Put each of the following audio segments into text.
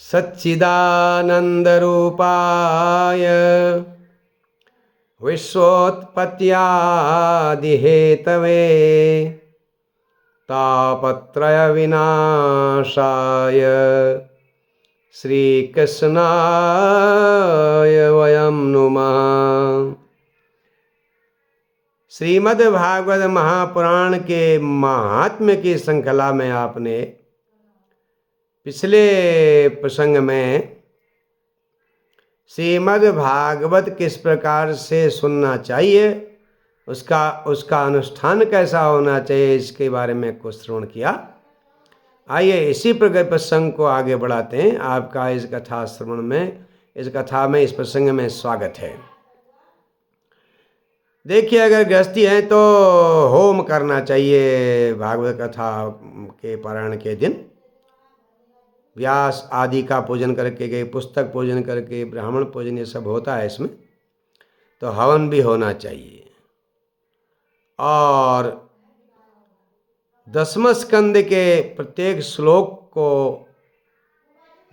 सच्चिदानन्दरूपाय विश्वोत्पत्त्यादिहेतवे तापत्रयविनाशाय श्रीकृष्णाय वयं नुमः। श्रीमद्भागवत महापुराण के महात्म्य की श्रृंखला में आपने पिछले प्रसंग में श्रीमद्भागवत किस प्रकार से सुनना चाहिए, उसका अनुष्ठान कैसा होना चाहिए, इसके बारे में कुछ श्रवण किया। आइए इसी प्रकार प्रसंग को आगे बढ़ाते हैं। आपका इस कथा श्रवण में, इस कथा में, इस प्रसंग में स्वागत है। देखिए, अगर गृहस्थी है तो होम करना चाहिए भागवत कथा के पारायण के दिन। व्यास आदि का पूजन करके, गए पुस्तक पूजन करके, ब्राह्मण पूजन, ये सब होता है इसमें, तो हवन भी होना चाहिए। और दसम स्कंद के प्रत्येक श्लोक को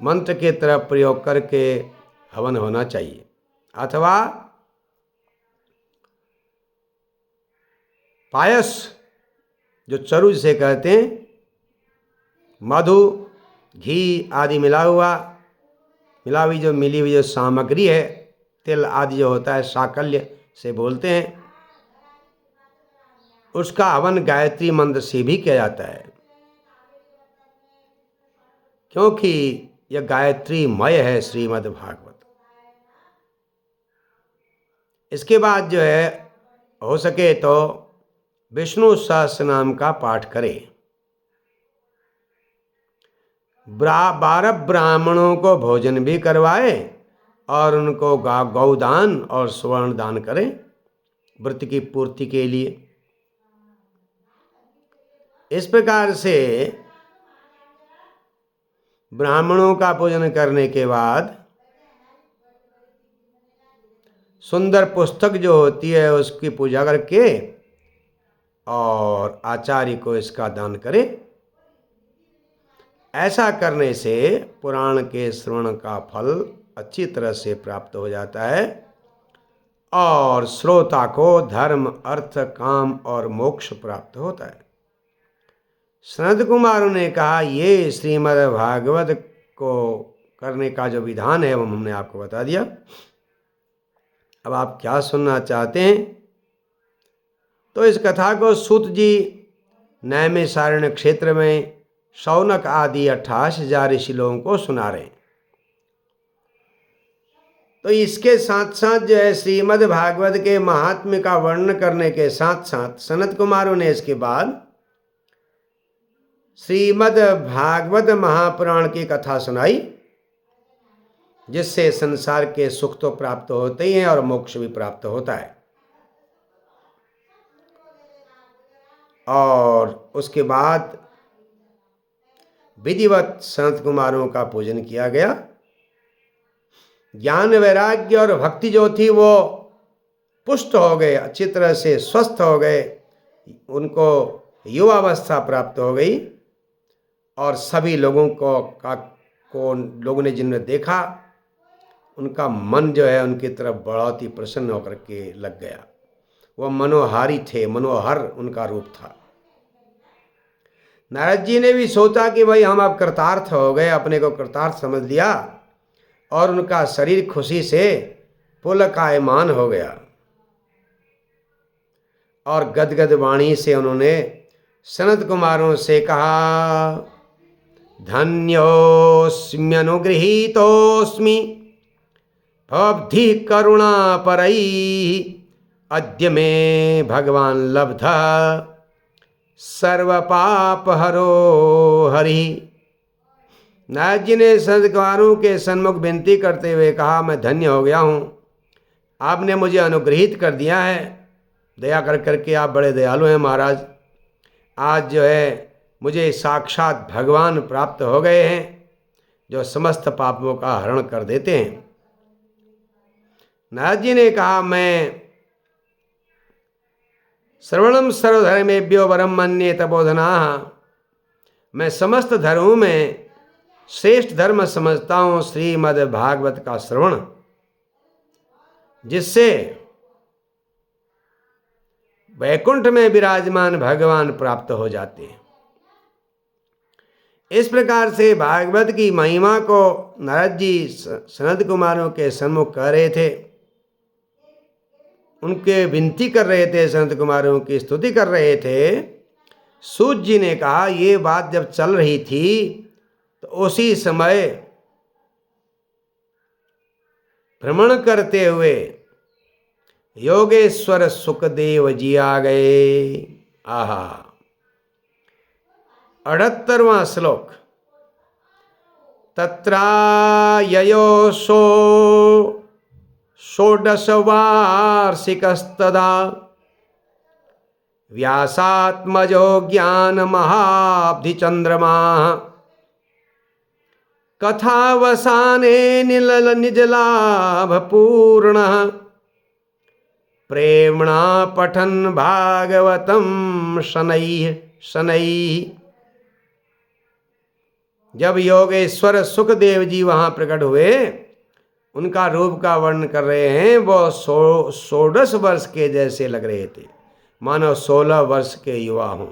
मंत्र के तरफ प्रयोग करके हवन होना चाहिए। अथवा पायस, जो चरु जिसे कहते हैं, मधु, घी आदि मिली हुई जो सामग्री है, तिल आदि जो होता है, साकल्य से बोलते हैं, उसका हवन गायत्री मंत्र से भी किया जाता है, क्योंकि यह गायत्री मय है श्रीमद् भागवत। इसके बाद जो है, हो सके तो विष्णु सहस्त्र नाम का पाठ करें। 12 ब्राह्मणों को भोजन भी करवाए और उनको गौदान और स्वर्ण दान करें व्रत की पूर्ति के लिए। इस प्रकार से ब्राह्मणों का पूजन करने के बाद सुंदर पुस्तक जो होती है उसकी पूजा करके और आचार्य को इसका दान करें। ऐसा करने से पुराण के श्रवण का फल अच्छी तरह से प्राप्त हो जाता है और श्रोता को धर्म, अर्थ, काम और मोक्ष प्राप्त होता है। सनत कुमारों ने कहा, ये श्रीमद् भागवत को करने का जो विधान है वो हमने आपको बता दिया। अब आप क्या सुनना चाहते हैं, तो इस कथा को सूत जी नैमिषारण्य क्षेत्र में शौनक आदि 28,000 ऋषि लोगों को सुना रहे हैं। तो इसके साथ साथ जो है, श्रीमद् भागवत के महात्म्य का वर्णन करने के साथ साथ सनत कुमारों ने इसके बाद श्रीमद् भागवत महापुराण की कथा सुनाई, जिससे संसार के सुख तो प्राप्त होते ही हैं और मोक्ष भी प्राप्त होता है। और उसके बाद विधिवत सनत कुमारों का पूजन किया गया। ज्ञान, वैराग्य और भक्ति जो थी वो पुष्ट हो गए, अच्छी तरह से स्वस्थ हो गए, उनको युवावस्था प्राप्त हो गई। और सभी लोगों को लोगों ने जिन्हें देखा, उनका मन जो है उनकी तरफ बहुत ही प्रसन्न होकर के लग गया। वो मनोहारी थे, मनोहर उनका रूप था। नारद जी ने भी सोचा कि भाई हम अब कृतार्थ हो गए, अपने को कृतार्थ समझ लिया, और उनका शरीर खुशी से पुलकायमान हो गया। और गदगद वाणी से उन्होंने सनत कुमारों से कहा, धन्योस्म्यनुगृहीतोस्मि भवद्भिः करुणा परैः अद्य मे भगवान लब्धा सर्व पाप हरो हरि। नारद जी ने संत कुमारों के सन्मुख विनती करते हुए कहा, मैं धन्य हो गया हूँ, आपने मुझे अनुग्रहित कर दिया है, दया कर करके आप बड़े दयालु हैं महाराज। आज जो है मुझे साक्षात भगवान प्राप्त हो गए हैं, जो समस्त पापों का हरण कर देते हैं। नारद जी ने कहा, मैं श्रवणम सर्वधर्मेभ्यो वरम मन्ये तपोधनाः, मैं समस्त धर्मों में श्रेष्ठ धर्म समझता हूँ श्रीमद् भागवत का श्रवण, जिससे वैकुंठ में विराजमान भगवान प्राप्त हो जाते हैं। इस प्रकार से भागवत की महिमा को नारद जी सनत कुमारों के सम्मुख कह रहे थे, उनके विनती कर रहे थे, सनत कुमारों की स्तुति कर रहे थे। सूत जी ने कहा, ये बात जब चल रही थी तो उसी समय भ्रमण करते हुए योगेश्वर सुखदेव जी आ गए। आहा, 78वां श्लोक। तत्राययोषो षोडशवार्षिकस्तदा व्यासात्मजो ज्ञानमहाब्धिचन्द्रमाः कथावसाने निजलाभपूर्णः प्रेम्णा पठन् भागवतं शनैः शनैः। जब योगेश्वर सुखदेव जी वहाँ प्रकट हुए, उनका रूप का वर्णन कर रहे हैं। वो 16 वर्ष के जैसे लग रहे थे, मानो 16 वर्ष के युवा हों।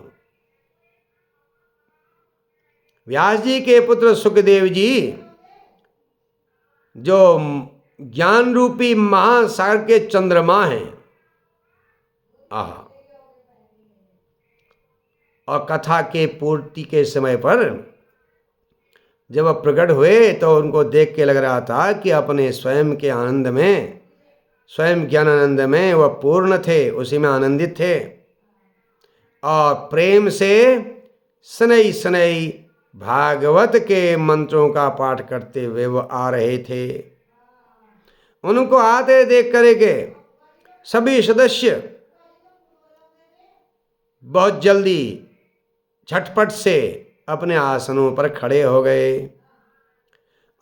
व्यास जी के पुत्र सुखदेव जी, जो ज्ञान रूपी महासागर के चंद्रमा हैं, आहा, और कथा के पूर्ति के समय पर जब वह प्रकट हुए तो उनको देख के लग रहा था कि अपने स्वयं के आनंद में, स्वयं ज्ञानानंद में वह पूर्ण थे, उसी में आनंदित थे। और प्रेम से शनैः शनैः भागवत के मंत्रों का पाठ करते हुए वह आ रहे थे। उनको आते देख करके सभी सदस्य बहुत जल्दी झटपट से अपने आसनों पर खड़े हो गए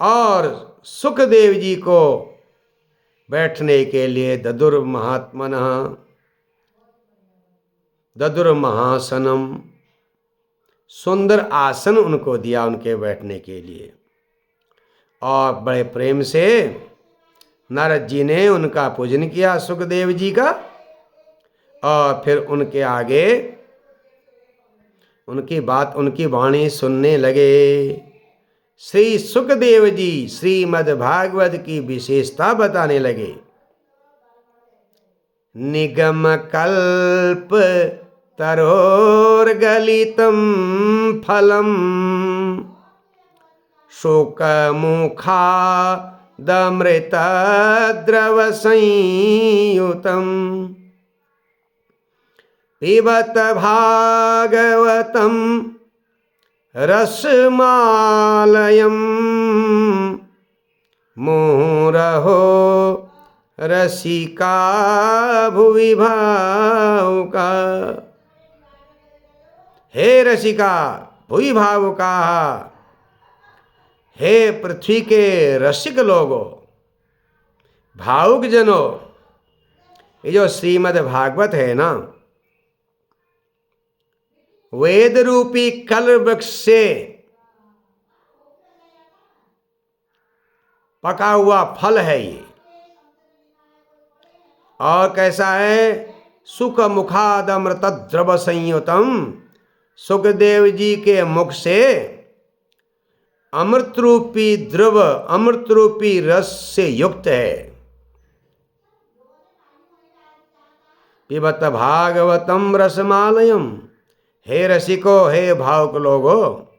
और सुखदेव जी को बैठने के लिए ददुर महासनम, सुंदर आसन उनको दिया उनके बैठने के लिए। और बड़े प्रेम से नारद जी ने उनका पूजन किया, सुखदेव जी का, और फिर उनके आगे उनकी वाणी सुनने लगे। श्री सुखदेव जी श्रीमद् भागवत की विशेषता बताने लगे। निगम कल्प तरोर्गलितं फलम शोकमुखादमृतद्रव संयुतम् पिबत भागवतं रसमालयं मुहुरहो रसिका भुवि भावुका। हे रसिका भुवि भावुका, हे पृथ्वी के रसिक लोगों, भावुक जनों, ये जो श्रीमद् भागवत है ना, वेद रूपी कल वृक्ष से पका हुआ फल है ये। और कैसा है? सुख मुखाद अमृत द्रव संयुतम, सुखदेव जी के मुख से अमृत रूपी द्रव, अमृत रूपी रस से युक्त है। पिबत भागवतम रसमालयम, हे रसिको, हे भावुक लोगो,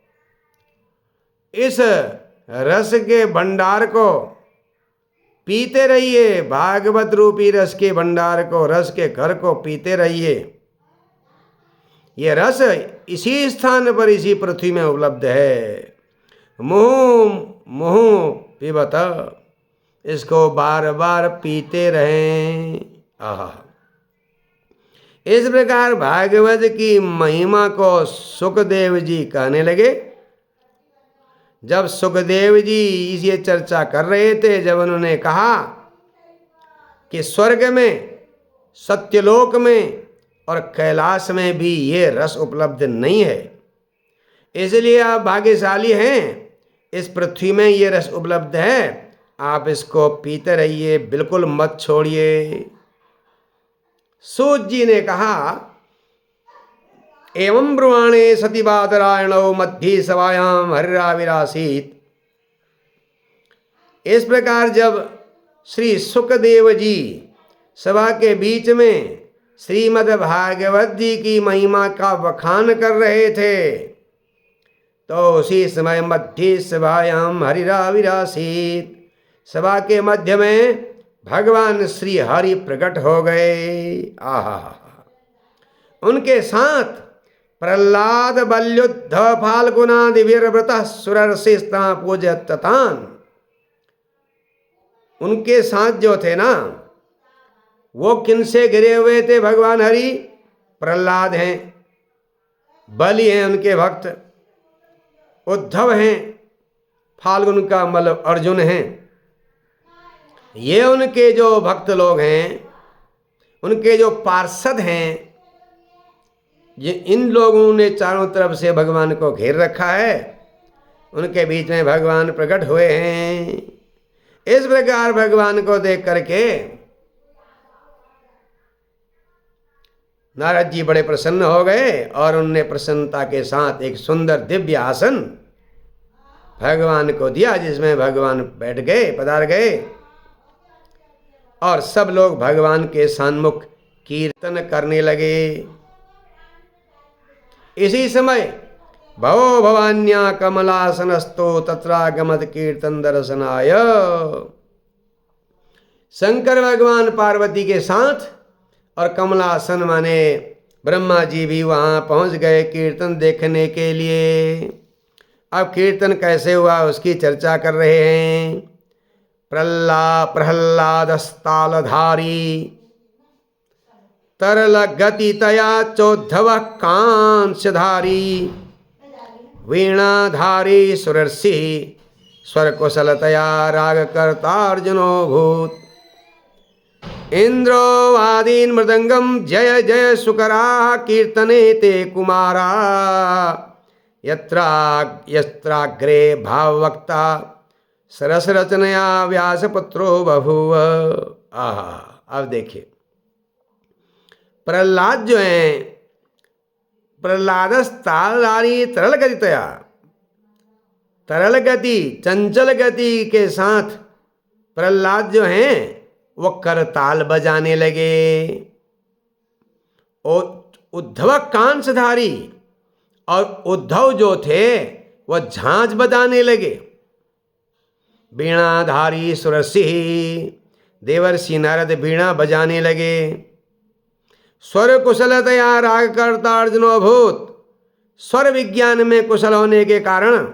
इस रस के भंडार को पीते रहिए। भागवत रूपी रस के भंडार को, रस के घर को पीते रहिए। यह रस इसी स्थान पर, इसी पृथ्वी में उपलब्ध है। मुहुः मुहुः पिबत, इसको बार बार पीते रहें। आहा, इस प्रकार भागवत की महिमा को सुखदेव जी कहने लगे। जब सुखदेव जी ये चर्चा कर रहे थे, जब उन्होंने कहा कि स्वर्ग में, सत्यलोक में और कैलाश में भी ये रस उपलब्ध नहीं है, इसलिए आप भाग्यशाली हैं इस पृथ्वी में ये रस उपलब्ध है, आप इसको पीते रहिए, बिल्कुल मत छोड़िए। सूत जी ने कहा, एवं ब्रुवाणे सती बादरायणो मध्य सभायाम हरिराविरासीत। इस प्रकार जब श्री सुखदेव जी सभा के बीच में श्रीमद् भागवत जी की महिमा का बखान कर रहे थे, तो उसी समय मध्य सभायाम हरिराविरासीत, सभा के मध्य में भगवान श्री हरि प्रकट हो गए। आहा, उनके साथ प्रहलाद बल्युद्ध फाल्गुनादि वीरव्रत सुरर्षिस्ता पूजततान, उनके साथ जो थे ना, वो किनसे घिरे हुए थे? भगवान हरि प्रहलाद हैं, बलि हैं उनके भक्त, उद्धव हैं, फाल्गुन का मतलब अर्जुन हैं, ये उनके जो भक्त लोग हैं, उनके जो पार्षद हैं, ये इन लोगों ने चारों तरफ से भगवान को घेर रखा है, उनके बीच में भगवान प्रकट हुए हैं। इस प्रकार भगवान को देख करके नारद जी बड़े प्रसन्न हो गए और उनने प्रसन्नता के साथ एक सुंदर दिव्य आसन भगवान को दिया, जिसमें भगवान बैठ गए, पधार गए, और सब लोग भगवान के सन्मुख कीर्तन करने लगे। इसी समय भवो भवान्या कमलासनस्तो तत्रागमत कीर्तन दर्शनाय। शंकर भगवान पार्वती के साथ और कमलासन माने ब्रह्मा जी भी वहाँ पहुँच गए कीर्तन देखने के लिए। अब कीर्तन कैसे हुआ उसकी चर्चा कर रहे हैं। प्रहलादस्तालधारी तरल गति तया चोद्धव कांस्यधारी वीणाधारी सुरर्षि स्वर कुशलतया राग करता अर्जुनो भूत। इंद्रो वादीन मृदंगम जय जय सुकरा कीर्तने ते कुमारा यत्राग्रे भाववक्ता सरस रचनया व्यास पुत्रो बभूव। आहा, अब देखिए प्रहलाद जो हैं, प्रहलादस्तालधारी तरल गतितया, तरल गति चंचल गति के साथ प्रहलाद जो हैं वो करताल बजाने लगे। और उद्धव कांसधारी, और उद्धव जो थे वह झांझ बजाने लगे। वीणाधारी सुरर्षि, देवर्षि नारद वीणा बजाने लगे। स्वर कुशलतया राग करता अर्जुनो भूत, स्वर विज्ञान में कुशल होने के कारण,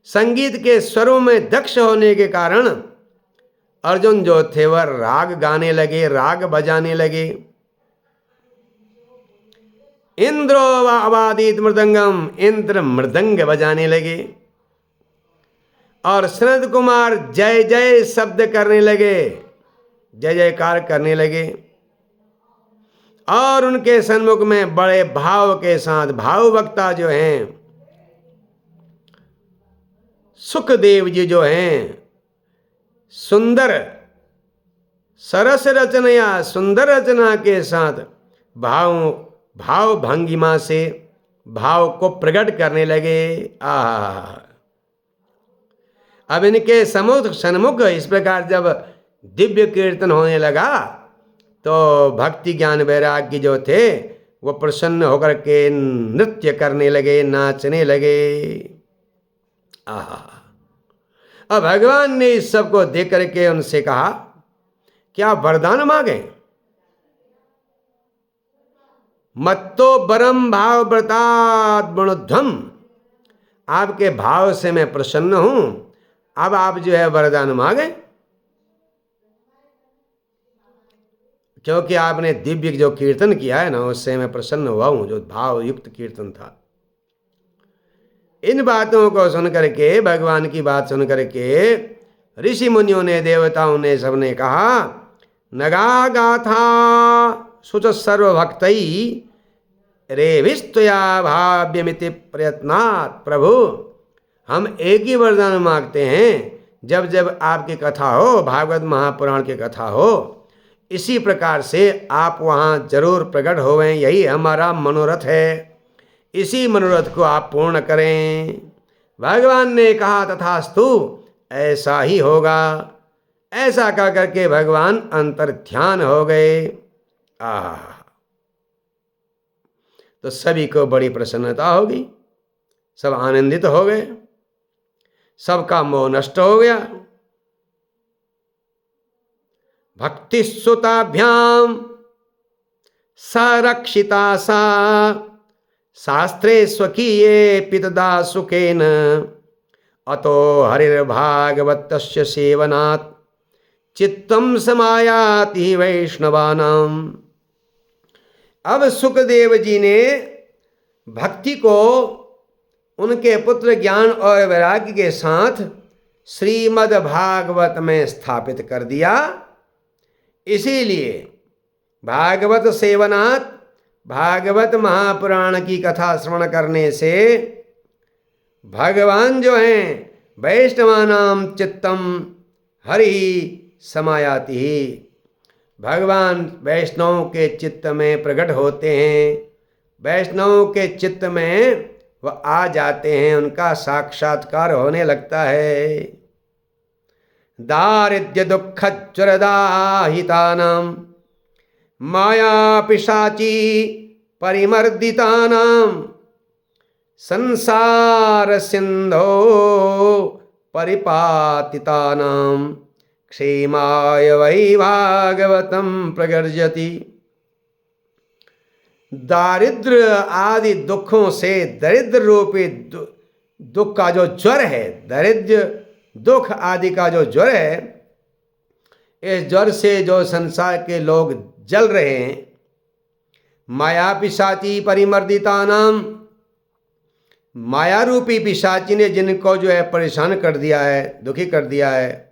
संगीत के स्वरों में दक्ष होने के कारण अर्जुन जो थे वह राग गाने लगे, राग बजाने लगे। इंद्रो अवादित मृदंगम, इंद्र मृदंग बजाने लगे। और सनत कुमार जय जय शब्द करने लगे, जय जयकार करने लगे। और उनके सन्मुख में बड़े भाव के साथ भाववक्ता जो हैं सुखदेव जी जो हैं, सुंदर सरस रचनया, सुंदर रचना के साथ भाव भंगिमा से भाव को प्रकट करने लगे। अब इनके सन्मुख इस प्रकार जब दिव्य कीर्तन होने लगा तो भक्ति ज्ञान वैराग्य जो थे वो प्रसन्न होकर के नृत्य करने लगे, नाचने लगे। अब भगवान ने इस सब को देख करके उनसे कहा, क्या वरदान मांगे? मत्तो बरम भाव व्रतात् गुणोद्धम, आपके भाव से मैं प्रसन्न हूं, अब आप जो है वरदान मांगे, क्योंकि आपने दिव्य जो कीर्तन किया है ना उससे मैं प्रसन्न हुआ हूं, जो भाव युक्त कीर्तन था। इन बातों को सुन करके, भगवान की बात सुन करके ऋषि मुनियों ने, देवताओं ने, सबने कहा, नगा गाथा सुच सर्वभक्तई रेभिस्तया भाव्यमिति प्रयत्नात्। प्रभु, हम एक ही वरदान मांगते हैं, जब जब आपकी कथा हो, भागवत महापुराण की कथा हो, इसी प्रकार से आप वहाँ जरूर प्रकट होवें, यही हमारा मनोरथ है। इसी मनोरथ को आप पूर्ण करें। भगवान ने कहा तथास्तु, ऐसा ही होगा। ऐसा कह करके भगवान अंतर ध्यान हो गए। तो सभी को बड़ी प्रसन्नता होगी, सब आनंदित हो गए, सबका मोह नष्ट हो गया। भक्ति सुताभ्याम सरक्षिता सा शास्त्रे स्वकीये पितदा सुखेन अतो हरिर्भागवतस्य सेवनात् चित्तम समायाति वैष्णवानाम। अब सुखदेव जी ने भक्ति को उनके पुत्र ज्ञान और वैराग्य के साथ श्रीमद् भागवत में स्थापित कर दिया। इसीलिए भागवत सेवनात्, भागवत महापुराण की कथा श्रवण करने से भगवान जो हैं वैष्णवानाम चित्तम हरि समायाति, भगवान वैष्णव के चित्त में प्रकट होते हैं, वैष्णव के चित्त में वह आ जाते हैं, उनका साक्षात्कार होने लगता है। दारिद्र्य दुख ज्वरदाहितानां माया पिशाची परिमर्दितानां संसार सिंधो परिपातितानां क्षेमाय वै भागवतम प्रगर्जति। दारिद्र आदि दुखों से, दरिद्र रूपी दुख का जो ज्वर है, दरिद्र दुख आदि का जो ज्वर है, इस ज्वर से जो संसार के लोग जल रहे हैं, माया पिशाची परिमर्दितानाम, माया रूपी पिशाची ने जिनको जो है परेशान कर दिया है, दुखी कर दिया है,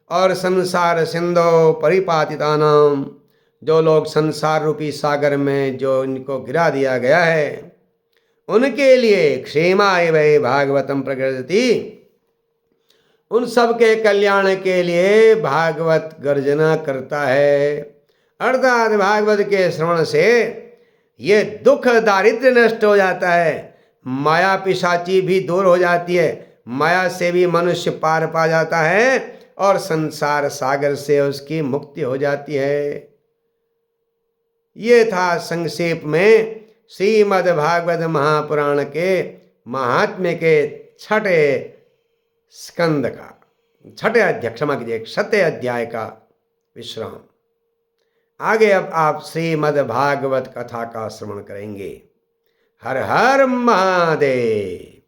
और संसार सिंधो परिपातितानाम, जो लोग संसार रूपी सागर में जो इनको गिरा दिया गया है, उनके लिए क्षेमाय वै भागवतम प्रगर्जति, उन सब के कल्याण के लिए भागवत गर्जना करता है। अर्थात भागवत के श्रवण से ये दुख दारिद्र्य नष्ट हो जाता है, माया पिशाची भी दूर हो जाती है, माया से भी मनुष्य पार पा जाता है और संसार सागर से उसकी मुक्ति हो जाती है। ये था संक्षेप में श्रीमद् भागवत महापुराण के महात्म्य के छठे स्कंद का, छठे अध्याय, क्षमा कीजिए, छठे अध्याय का विश्राम। आगे अब आप श्रीमद् भागवत कथा का श्रवण करेंगे। हर हर महादेव।